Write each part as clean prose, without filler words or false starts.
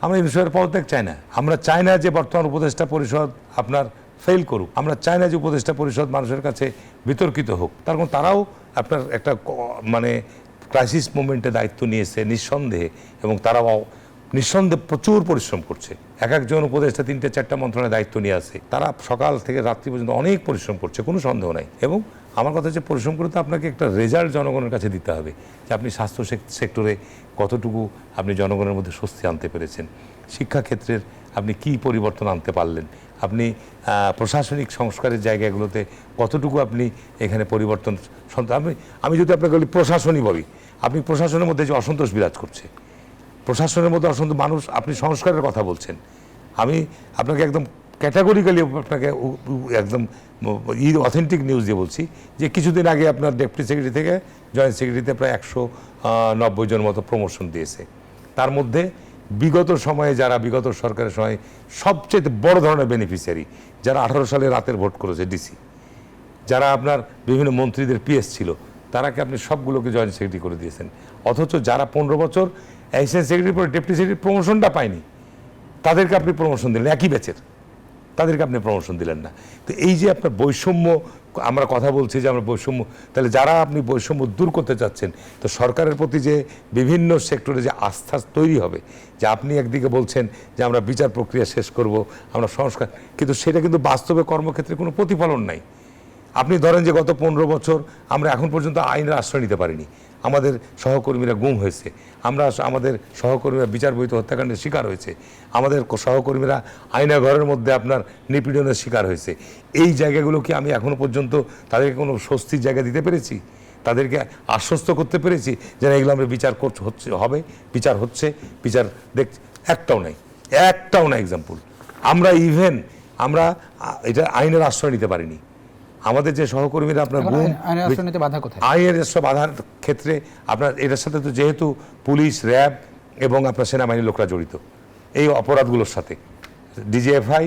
আমরা এই বিষয়ের পদত্যাগ চাই না। আমরা চাই না যে বর্তমান উপদেষ্টা পরিষদ আপনার ফেল করুক। আমরা চাই না যে উপদেষ্টা পরিষদ মানুষের কাছে বিতর্কিত হোক। তার কারণ তারাও আপনার একটা মানে ক্রাইসিস মোমেন্টে দায়িত্ব নিয়েছে নিঃসন্দেহে, এবং তারাও নিঃসন্দেহে প্রচুর পরিশ্রম করছে। এক একজন উপদেষ্টা 3-4টা মন্ত্রণালয়ের দায়িত্ব নিয়ে আছে, তারা সকাল থেকে রাত্রি পর্যন্ত অনেক পরিশ্রম করছে, কোনো সন্দেহ নাই। এবং আমার কথা হচ্ছে পরিশ্রম করতে আপনাকে একটা রেজাল্ট জনগণের কাছে দিতে হবে, যে আপনি স্বাস্থ্য সেক্টরে কতটুকু আপনি জনগণের মধ্যে স্বস্তি আনতে পেরেছেন, শিক্ষাক্ষেত্রের আপনি কি পরিবর্তন আনতে পারলেন, আপনি প্রশাসনিক সংস্কারের জায়গাগুলোতে কতটুকু আপনি এখানে পরিবর্তন। আমি যদি আপনাকে বলি প্রশাসনই বলি, আপনি প্রশাসনের মধ্যে যে অসন্তোষ বিরাজ করছে, প্রশাসনের মধ্যে অসন্তোষ, মানুষ আপনি সংস্কারের কথা বলছেন, আমি আপনাকে একদম ক্যাটাগরিক্যালি আপনাকে একদম অথেন্টিক নিউজ দিয়ে বলছি যে কিছুদিন আগে আপনার ডেপুটি সেক্রেটারি থেকে জয়েন্ট সেক্রেটারিতে প্রায় 190 জন মতো প্রমোশন দিয়েছে। তার মধ্যে বিগত সময়ে যারা বিগত সরকারের সময় সবচেয়ে বড় ধরনের বেনিফিশিয়ারি, যারা 18 সালে রাতের ভোট করেছে ডিসি, যারা আপনার বিভিন্ন মন্ত্রীদের পিএস ছিল, তারাকে আপনি সবগুলোকে জয়েন্ট সেক্রেটারি করে দিয়েছেন। অথচ যারা 15 বছর অ্যাসিস্ট্যান্ট সেক্রেটারি পরে ডেপুটি সেক্রেটারি প্রমোশনটা পায়নি, তাদেরকে আপনি প্রমোশন দিলেন, একই ব্যাচের, তাদেরকে আপনি প্রমোশন দিলেন না। তো এই যে আপনার বৈষম্য, আমরা কথা বলছি যে আমরা বৈষম্য, তাহলে যারা আপনি বৈষম্য দূর করতে চাচ্ছেন, তো সরকারের প্রতি যে বিভিন্ন সেক্টরে যে আস্থা তৈরি হবে, যে আপনি একদিকে বলছেন যে আমরা বিচার প্রক্রিয়া শেষ করব, আমরা সংস্কার, কিন্তু সেটা কিন্তু বাস্তবে কর্মক্ষেত্রে কোনো প্রতিফলন নাই। আপনি ধরেন যে গত 15 বছর আমরা এখন পর্যন্ত আইনের আশ্রয় নিতে পারিনি, আমাদের সহকর্মীরা গুম হয়েছে, আমাদের সহকর্মীরা বিচার বহির্ভূত হত্যাকাণ্ডের শিকার হয়েছে, আমাদের সহকর্মীরা আয়নাঘরের মধ্যে আপনার নিপীড়নের শিকার হয়েছে। এই জায়গাগুলো কি আমি এখনো পর্যন্ত তাদেরকে কোনো স্বস্তির জায়গা দিতে পেরেছি? তাদেরকে আশ্বস্ত করতে পেরেছি যে এগুলো আমরা বিচার হবে, বিচার হচ্ছে, বিচার দেখছি? একটাও নাই, একটাও না এক্সাম্পল। আমরা আমরা এটা আইনের আশ্রয় নিতে পারিনি। আমাদের যে সহকর্মীরা আপনার আইনের বাধার ক্ষেত্রে আপনার এটার সাথে তো যেহেতু পুলিশ, র্যাব এবং আপনার সেনাবাহিনীর লোকরা জড়িত এই অপরাধগুলোর সাথে, ডিজিএফআই,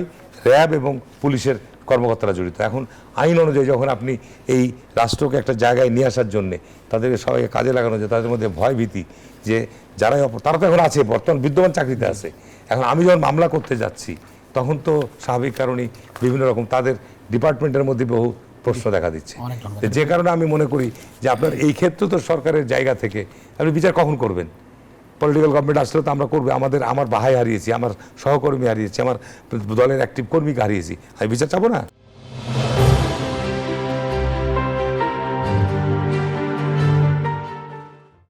র্যাব এবং পুলিশের কর্মকর্তারা জড়িত। এখন আইন অনুযায়ী যখন আপনি এই রাষ্ট্রকে একটা জায়গায় নিয়ে আসার জন্যে তাদেরকে সবাইকে কাজে লাগানো যায়, তাদের মধ্যে ভয় ভীতি, যে যারাই তারা তো এখন আছে, বর্তমান বিদ্যমান চাকরিতে আছে, এখন আমি যখন মামলা করতে যাচ্ছি তখন তো স্বাভাবিক কারণেই বিভিন্ন রকম তাদের ডিপার্টমেন্টের মধ্যে বহু প্রশ্ন দেখা দিচ্ছে। যে কারণে আমি মনে করি যে আপনার এই ক্ষেত্রে তো সরকারের জায়গা থেকে আপনি বিচার কখন করবেন? পলিটিক্যাল গভর্নমেন্ট আসলে তো আমরা করবো, আমার ভাই হারিয়েছি, আমার সহকর্মী হারিয়েছি, আমার দলের অ্যাক্টিভ কর্মীকে হারিয়েছি, আমি বিচার চাবো না?